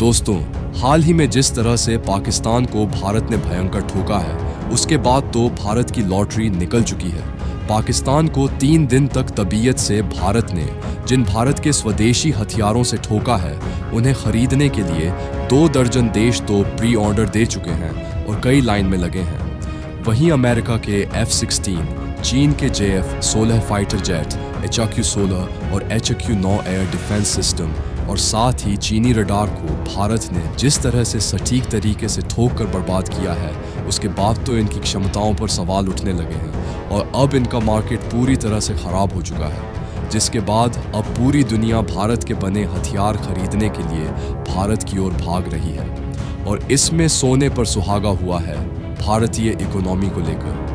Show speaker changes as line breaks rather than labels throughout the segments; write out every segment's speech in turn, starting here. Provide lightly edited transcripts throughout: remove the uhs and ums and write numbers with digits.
दोस्तों, हाल ही में जिस तरह से पाकिस्तान को भारत ने भयंकर ठोका है, उसके बाद तो भारत की लॉटरी निकल चुकी है। पाकिस्तान को 3 दिन तक तबीयत से भारत ने जिन भारत के स्वदेशी हथियारों से ठोका है, उन्हें खरीदने के लिए 2 दर्जन देश तो प्री ऑर्डर दे चुके हैं और कई लाइन में लगे हैं। वहीं अमेरिका के F-16, चीन के JF-16 फाइटर जेट, HQ-16 और HQ-9 एयर डिफेंस सिस्टम और साथ ही चीनी रडार को भारत ने जिस तरह से सटीक तरीके से ठोक कर बर्बाद किया है, उसके बाद तो इनकी क्षमताओं पर सवाल उठने लगे हैं और अब इनका मार्केट पूरी तरह से खराब हो चुका है, जिसके बाद अब पूरी दुनिया भारत के बने हथियार खरीदने के लिए भारत की ओर भाग रही है। और इसमें सोने पर सुहागा हुआ है भारतीय इकोनॉमी को लेकर।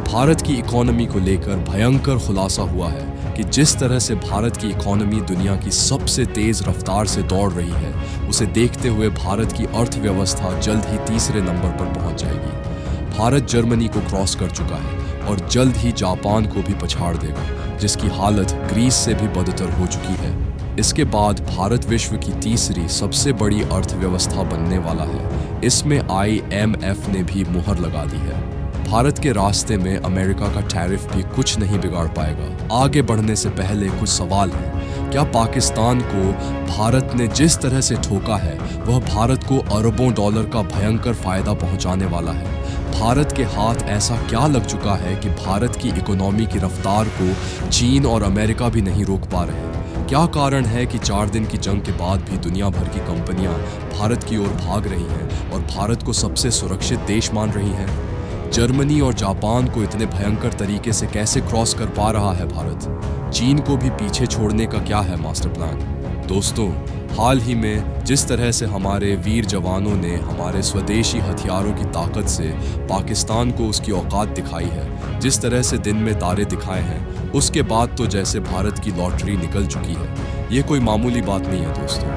भारत की इकोनॉमी को लेकर भयंकर खुलासा हुआ है कि जिस तरह से भारत की इकोनॉमी दुनिया की सबसे तेज रफ्तार से दौड़ रही है, उसे देखते हुए भारत की अर्थव्यवस्था जल्द ही तीसरे नंबर पर पहुंच जाएगी। भारत जर्मनी को क्रॉस कर चुका है और जल्द ही जापान को भी पछाड़ देगा, जिसकी हालत ग्रीस से भी बदतर हो चुकी है। इसके बाद भारत विश्व की तीसरी सबसे बड़ी अर्थव्यवस्था बनने वाला है। इसमें IMF ने भी मुहर लगा दी है। भारत के रास्ते में अमेरिका का टैरिफ भी कुछ नहीं बिगाड़ पाएगा। आगे बढ़ने से पहले कुछ सवाल हैं। क्या पाकिस्तान को भारत ने जिस तरह से ठोका है, वह भारत को अरबों डॉलर का भयंकर फायदा पहुंचाने वाला है? भारत के हाथ ऐसा क्या लग चुका है कि भारत की इकोनॉमी की रफ्तार को चीन और अमेरिका भी नहीं रोक पा रहे? क्या कारण है कि 4 दिन की जंग के बाद भी दुनिया भर की कंपनियां भारत की ओर भाग रही हैं और भारत को सबसे सुरक्षित देश मान रही हैं? जर्मनी और जापान को इतने भयंकर तरीके से कैसे क्रॉस कर पा रहा है भारत? चीन को भी पीछे छोड़ने का क्या है मास्टर प्लान? दोस्तों, हाल ही में जिस तरह से हमारे वीर जवानों ने हमारे स्वदेशी हथियारों की ताकत से पाकिस्तान को उसकी औकात दिखाई है, जिस तरह से दिन में तारे दिखाए हैं, उसके बाद तो जैसे भारत की लॉटरी निकल चुकी है। ये कोई मामूली बात नहीं है दोस्तों।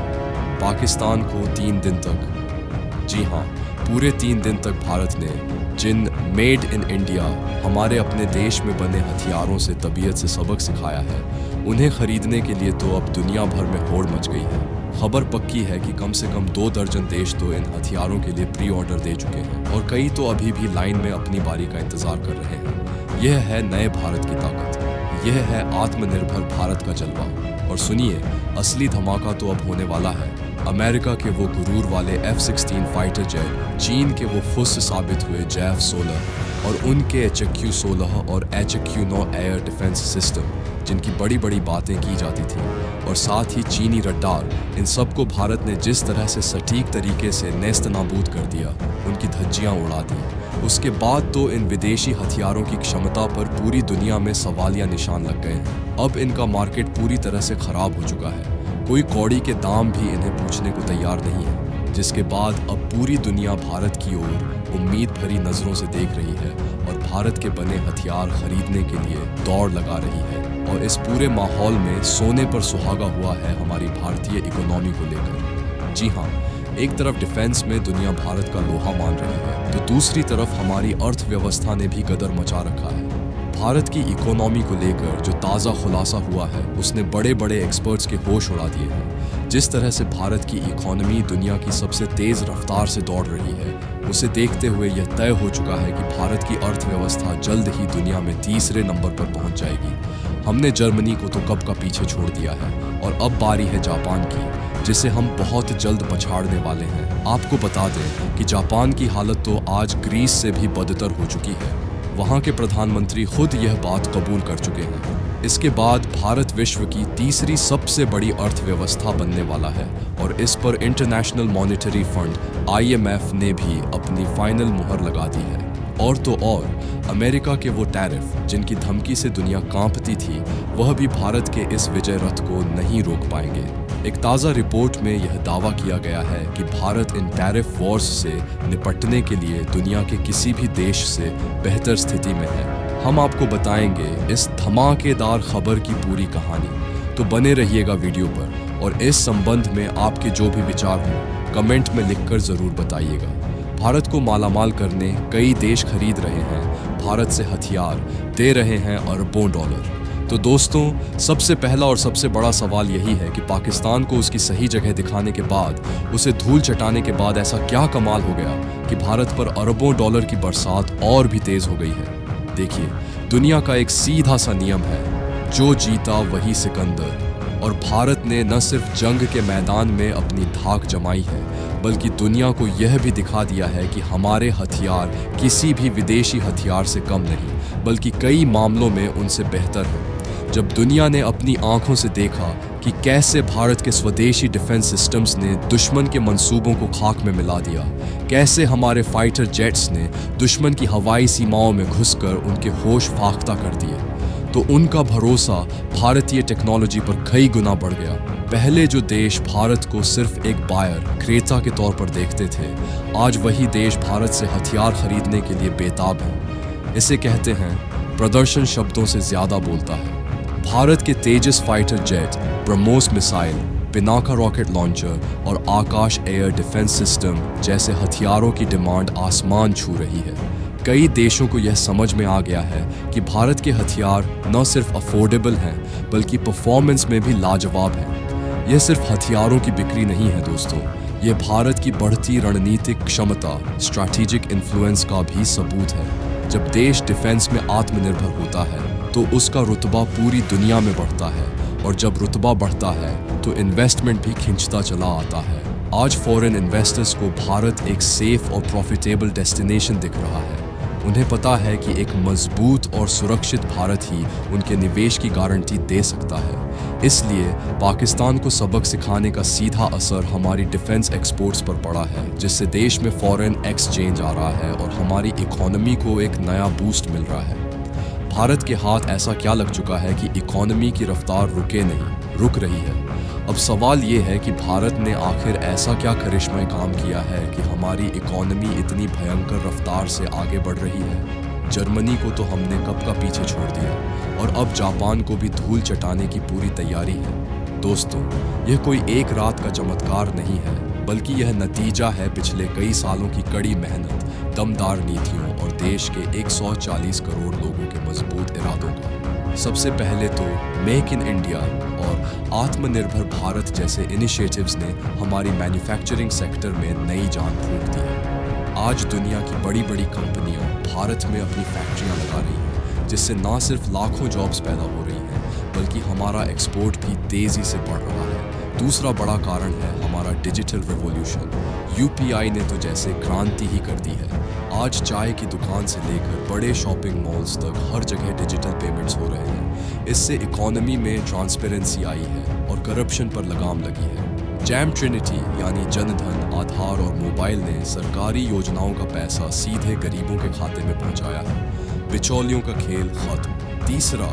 पाकिस्तान को 3 दिन तक, जी हाँ, पूरे 3 दिन तक भारत ने जिन मेड इन इंडिया हमारे अपने देश में बने हथियारों से तबीयत से सबक सिखाया है, उन्हें खरीदने के लिए तो अब दुनिया भर में होड़ मच गई है। खबर पक्की है कि कम से कम 2 दर्जन देश तो इन हथियारों के लिए प्री ऑर्डर दे चुके हैं और कई तो अभी भी लाइन में अपनी बारी का इंतजार कर रहे हैं। यह है नए भारत की ताकत, यह है आत्मनिर्भर भारत का जलवा। और सुनिए, असली धमाका तो अब होने वाला है। अमेरिका के वो गुरूर वाले F-16 फाइटर जेट, चीन के वो फुस साबित हुए JF-16 और उनके HQ-16 और HQ-9 एयर डिफेंस सिस्टम, जिनकी बड़ी बड़ी बातें की जाती थी, और साथ ही चीनी रडार, इन सबको भारत ने जिस तरह से सटीक तरीके से नेस्त नाबूद कर दिया, उनकी धज्जियां उड़ा दी। उसके बाद तो इन विदेशी हथियारों की क्षमता पर पूरी दुनिया में सवालिया निशान लग गए हैं। अब इनका मार्केट पूरी तरह से खराब हो चुका है। कोई कौड़ी के दाम भी इन्हें पूछने को तैयार नहीं है, जिसके बाद अब पूरी दुनिया भारत की ओर उम्मीद भरी नजरों से देख रही है और भारत के बने हथियार खरीदने के लिए दौड़ लगा रही है। और इस पूरे माहौल में सोने पर सुहागा हुआ है हमारी भारतीय इकोनॉमी को लेकर। जी हाँ, एक तरफ डिफेंस में दुनिया भारत का लोहा मान रही है, तो दूसरी तरफ हमारी अर्थव्यवस्था ने भी गदर मचा रखा है। भारत की इकोनॉमी को लेकर जो ताज़ा खुलासा हुआ है, उसने बड़े बड़े एक्सपर्ट्स के होश उड़ा दिए हैं। जिस तरह से भारत की इकोनॉमी दुनिया की सबसे तेज़ रफ्तार से दौड़ रही है, उसे देखते हुए यह तय हो चुका है कि भारत की अर्थव्यवस्था जल्द ही दुनिया में तीसरे नंबर पर पहुंच जाएगी। हमने जर्मनी को तो कब का पीछे छोड़ दिया है और अब बारी है जापान की, जिसे हम बहुत जल्द पछाड़ने वाले हैं। आपको बता दें कि जापान की हालत तो आज ग्रीस से भी बदतर हो चुकी है। वहाँ के प्रधानमंत्री खुद यह बात कबूल कर चुके हैं। इसके बाद भारत विश्व की तीसरी सबसे बड़ी अर्थव्यवस्था बनने वाला है और इस पर इंटरनेशनल मॉनेटरी फंड IMF ने भी अपनी फाइनल मुहर लगा दी है। और तो और, अमेरिका के वो टैरिफ, जिनकी धमकी से दुनिया कांपती थी, वह भी भारत के इस विजय रथ को नहीं रोक पाएंगे। एक ताज़ा रिपोर्ट में यह दावा किया गया है कि भारत इन टैरिफ वॉर्स से निपटने के लिए दुनिया के किसी भी देश से बेहतर स्थिति में है। हम आपको बताएंगे इस धमाकेदार खबर की पूरी कहानी, तो बने रहिएगा वीडियो पर। और इस संबंध में आपके जो भी विचार हों, कमेंट में लिखकर ज़रूर बताइएगा। भारत को मालामाल करने कई देश खरीद रहे हैं, भारत से हथियार दे रहे हैं अरबों डॉलर। तो दोस्तों, सबसे पहला और सबसे बड़ा सवाल यही है कि पाकिस्तान को उसकी सही जगह दिखाने के बाद, उसे धूल चटाने के बाद ऐसा क्या कमाल हो गया कि भारत पर अरबों डॉलर की बरसात और भी तेज हो गई है। देखिए, दुनिया का एक सीधा सा नियम है, जो जीता वही सिकंदर। और भारत ने न सिर्फ जंग के मैदान में अपनी धाक जमाई है, बल्कि दुनिया को यह भी दिखा दिया है कि हमारे हथियार किसी भी विदेशी हथियार से कम नहीं, बल्कि कई मामलों में उनसे बेहतर है। जब दुनिया ने अपनी आंखों से देखा कि कैसे भारत के स्वदेशी डिफेंस सिस्टम्स ने दुश्मन के मंसूबों को खाक में मिला दिया, कैसे हमारे फाइटर जेट्स ने दुश्मन की हवाई सीमाओं में घुसकर उनके होश फाख्ता कर दिए, तो उनका भरोसा भारतीय टेक्नोलॉजी पर कई गुना बढ़ गया। पहले जो देश भारत को सिर्फ एक बायर, क्रेता के तौर पर देखते थे, आज वही देश भारत से हथियार खरीदने के लिए बेताब है। इसे कहते हैं, प्रदर्शन शब्दों से ज्यादा बोलता है। भारत के Tejas fighter jet, BrahMos missile, Pinaka rocket launcher और आकाश एयर डिफेंस सिस्टम जैसे हथियारों की डिमांड आसमान छू रही है। कई देशों को यह समझ में आ गया है कि भारत के हथियार न सिर्फ अफोर्डेबल हैं, बल्कि परफॉर्मेंस में भी लाजवाब हैं। यह सिर्फ हथियारों की बिक्री नहीं है दोस्तों, यह भारत की बढ़ती रणनीतिक क्षमता, स्ट्रैटेजिक इन्फ्लुएंस का भी सबूत है। जब देश डिफेंस में आत्मनिर्भर होता है, तो उसका रुतबा पूरी दुनिया में बढ़ता है, और जब रुतबा बढ़ता है तो इन्वेस्टमेंट भी खिंचता चला आता है। आज फॉरेन इन्वेस्टर्स को भारत एक सेफ और प्रॉफिटेबल डेस्टिनेशन दिख रहा है। उन्हें पता है कि एक मजबूत और सुरक्षित भारत ही उनके निवेश की गारंटी दे सकता है। इसलिए पाकिस्तान को सबक सिखाने का सीधा असर हमारी डिफेंस एक्सपोर्ट्स पर पड़ा है, जिससे देश में फॉरेन एक्सचेंज आ रहा है और हमारी इकोनॉमी को एक नया बूस्ट मिल रहा है। भारत के हाथ ऐसा क्या लग चुका है कि इकोनॉमी की रफ्तार रुके नहीं, रुक रही है। अब सवाल ये है कि भारत ने आखिर ऐसा क्या करिश्माई काम किया है कि हमारी इकोनॉमी इतनी भयंकर रफ्तार से आगे बढ़ रही है। जर्मनी को तो हमने कब का पीछे छोड़ दिया, और अब जापान को भी धूल चटाने की पूरी तैयारी है। दोस्तों, यह कोई एक रात का चमत्कार नहीं है, बल्कि यह नतीजा है पिछले कई सालों की कड़ी मेहनत, दमदार नीतियों और देश के 140 करोड़ लोगों के मजबूत इरादों का। सबसे पहले तो मेक इन इंडिया और आत्मनिर्भर भारत जैसे इनिशिएटिव्स ने हमारी मैन्युफैक्चरिंग सेक्टर में नई जान फूंक दी है। आज दुनिया की बड़ी बड़ी कंपनियां भारत में अपनी फैक्ट्रियां लगा रही हैं, जिससे न सिर्फ लाखों जॉब्स पैदा हो रही हैं, बल्कि हमारा एक्सपोर्ट भी तेजी से बढ़ रहा है। दूसरा बड़ा कारण है हमारा डिजिटल रिवॉल्यूशन। यूपीआई ने तो जैसे क्रांति ही कर दी है। आज चाय की दुकान से लेकर बड़े शॉपिंग मॉल्स तक हर जगह डिजिटल पेमेंट्स हो रहे हैं। इससे इकोनॉमी में ट्रांसपेरेंसी आई है और करप्शन पर लगाम लगी है। जैम ट्रिनिटी यानी जनधन, आधार और मोबाइल ने सरकारी योजनाओं का पैसा सीधे गरीबों के खाते में पहुंचाया है। बिचौलियों का खेल खत्म। तीसरा,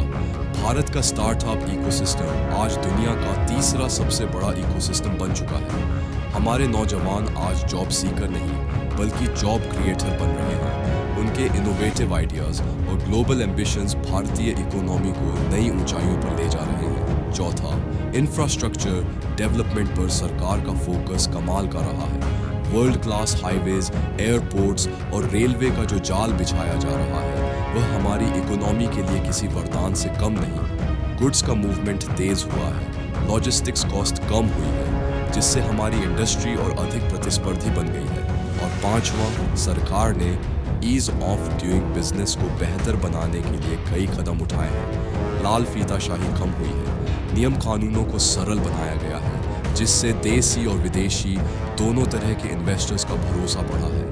भारत का स्टार्टअप इकोसिस्टम आज दुनिया का तीसरा सबसे बड़ा इकोसिस्टम बन चुका है। हमारे नौजवान आज जॉब सीकर नहीं, बल्कि जॉब क्रिएटर बन रहे हैं। उनके इनोवेटिव आइडियाज और ग्लोबल एम्बिशंस भारतीय इकोनॉमी को नई ऊंचाइयों पर ले जा रहे हैं। चौथा, इंफ्रास्ट्रक्चर डेवलपमेंट पर सरकार का फोकस कमाल का रहा है। वर्ल्ड क्लास हाईवेज, एयरपोर्ट्स और रेलवे का जो जाल बिछाया जा रहा है, वह हमारी इकोनॉमी के लिए किसी वरदान से कम नहीं। गुड्स का मूवमेंट तेज हुआ है, लॉजिस्टिक्स कॉस्ट कम हुई है, जिससे हमारी इंडस्ट्री और अधिक प्रतिस्पर्धी बन गई है। और पांचवा, सरकार ने ईज ऑफ डूइंग बिजनेस को बेहतर बनाने के लिए कई कदम उठाए हैं। लाल फीताशाही कम हुई है, नियम कानूनों को सरल बनाया गया है, जिससे देसी और विदेशी दोनों तरह के इन्वेस्टर्स का भरोसा बढ़ा है।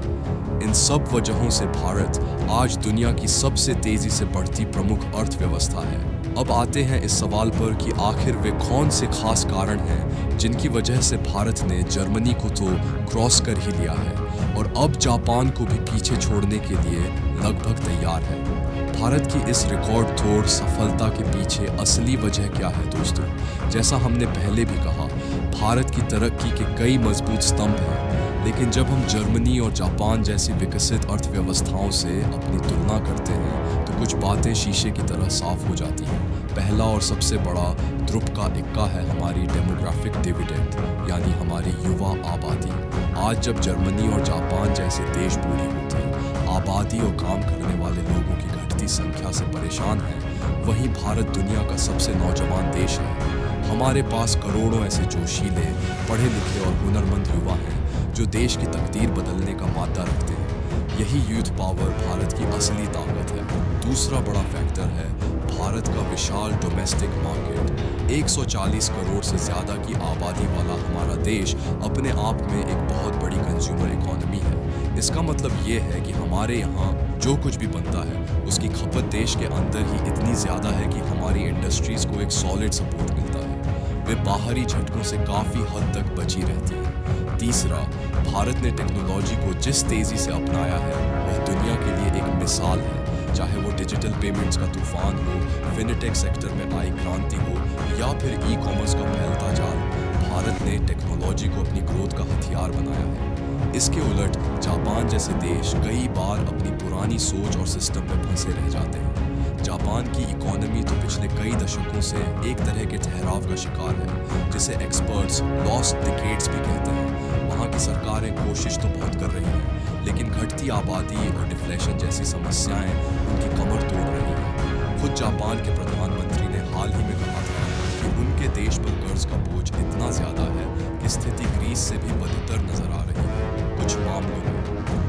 इन सब वजहों से भारत आज दुनिया की सबसे तेजी से बढ़ती प्रमुख अर्थव्यवस्था है। अब आते हैं इस सवाल पर कि आखिर वे कौन से खास कारण हैं जिनकी वजह से भारत ने जर्मनी को तो क्रॉस कर ही लिया है और अब जापान को भी पीछे छोड़ने के लिए लगभग तैयार है। भारत की इस रिकॉर्ड तोड़ सफलता के पीछे असली वजह क्या है दोस्तों? जैसा हमने पहले भी कहा, भारत की तरक्की के कई मजबूत स्तंभ हैं, लेकिन जब हम जर्मनी और जापान जैसी विकसित अर्थव्यवस्थाओं से अपनी तुलना करते हैं तो कुछ बातें शीशे की तरह साफ हो जाती हैं। पहला और सबसे बड़ा ध्रुव का इक्का है हमारी डेमोग्राफिक डिविडेंड, यानी हमारी युवा आबादी। आज जब जर्मनी और जापान जैसे देश पूरी होते, आबादी और काम करने वाले लोगों की घटती संख्या से परेशान हैं, वहीं भारत दुनिया का सबसे नौजवान देश है। हमारे पास करोड़ों ऐसे जोशीले, पढ़े लिखे और हुनरमंद युवा हैं जो देश की तकदीर बदलने का मादा रखते हैं। यही यूथ पावर भारत की असली ताकत है। दूसरा बड़ा फैक्टर है भारत का विशाल डोमेस्टिक मार्केट। 140 करोड़ से ज़्यादा की आबादी वाला हमारा देश अपने आप में एक बहुत बड़ी कंज्यूमर इकोनॉमी है। इसका मतलब ये है कि हमारे यहाँ जो कुछ भी बनता है उसकी खपत देश के अंदर ही इतनी ज़्यादा है कि हमारी इंडस्ट्रीज़ को एक सॉलिड सपोर्ट मिलता है। वे बाहरी झटकों से काफ़ी हद तक बची रहती है। तीसरा, भारत ने टेक्नोलॉजी को जिस तेज़ी से अपनाया है वह दुनिया के लिए एक मिसाल है। चाहे वो डिजिटल पेमेंट्स का तूफान हो, फिनटेक सेक्टर में आई क्रांति हो या फिर ई कॉमर्स का फैलता जाल, भारत ने टेक्नोलॉजी को अपनी ग्रोथ का हथियार बनाया है। इसके उलट जापान जैसे देश कई बार अपनी पुरानी सोच और सिस्टम में फंसे रह जाते हैं। जापान की इकोनॉमी तो पिछले कई दशकों से एक तरह के ठहराव का शिकार है, जिसे एक्सपर्ट्स लॉस्ट डिकेड्स भी कहते हैं। वहाँ की सरकारें कोशिश तो बहुत कर रही हैं, लेकिन घटती आबादी और डिफ्लेशन जैसी समस्याएं उनकी कमर तोड़ रही हैं। खुद जापान के प्रधानमंत्री ने हाल ही में कहा था कि उनके देश पर कर्ज का बोझ इतना ज़्यादा है कि स्थिति ग्रीस से भी बदतर नजर आ रही है कुछ मामलों में।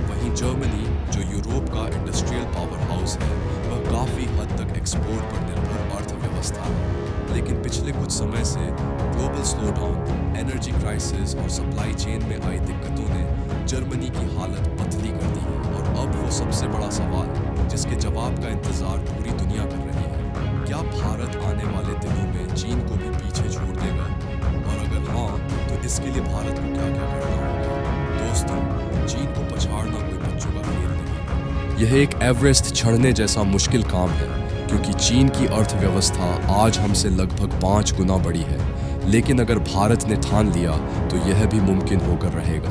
वहीं जर्मनी, जो यूरोप का इंडस्ट्रियल पावर हाउस है, वह काफ़ी हद तक एक्सपोर्ट पर निर्भर अर्थव्यवस्था है। लेकिन पिछले कुछ समय से ग्लोबल स्लोडाउन, एनर्जी क्राइसिस और सप्लाई चेन में आई दिक्कतों ने जर्मनी की हालत पतली कर दी है। और अब वो सबसे बड़ा सवाल जिसके जवाब का इंतजार पूरी दुनिया कर रही है, क्या भारत आने वाले दिनों में चीन को भी पीछे छोड़ देगा? और अगर हाँ, तो इसके लिए भारत को क्या क्या करना होगा? दोस्तों, चीन को पछाड़ना कोई बच्चों का खेल नहीं। यह एक एवरेस्ट चढ़ने जैसा मुश्किल काम है, क्योंकि चीन की अर्थव्यवस्था आज हमसे लगभग 5 गुना बड़ी है। लेकिन अगर भारत ने ठान लिया तो यह भी मुमकिन होकर रहेगा।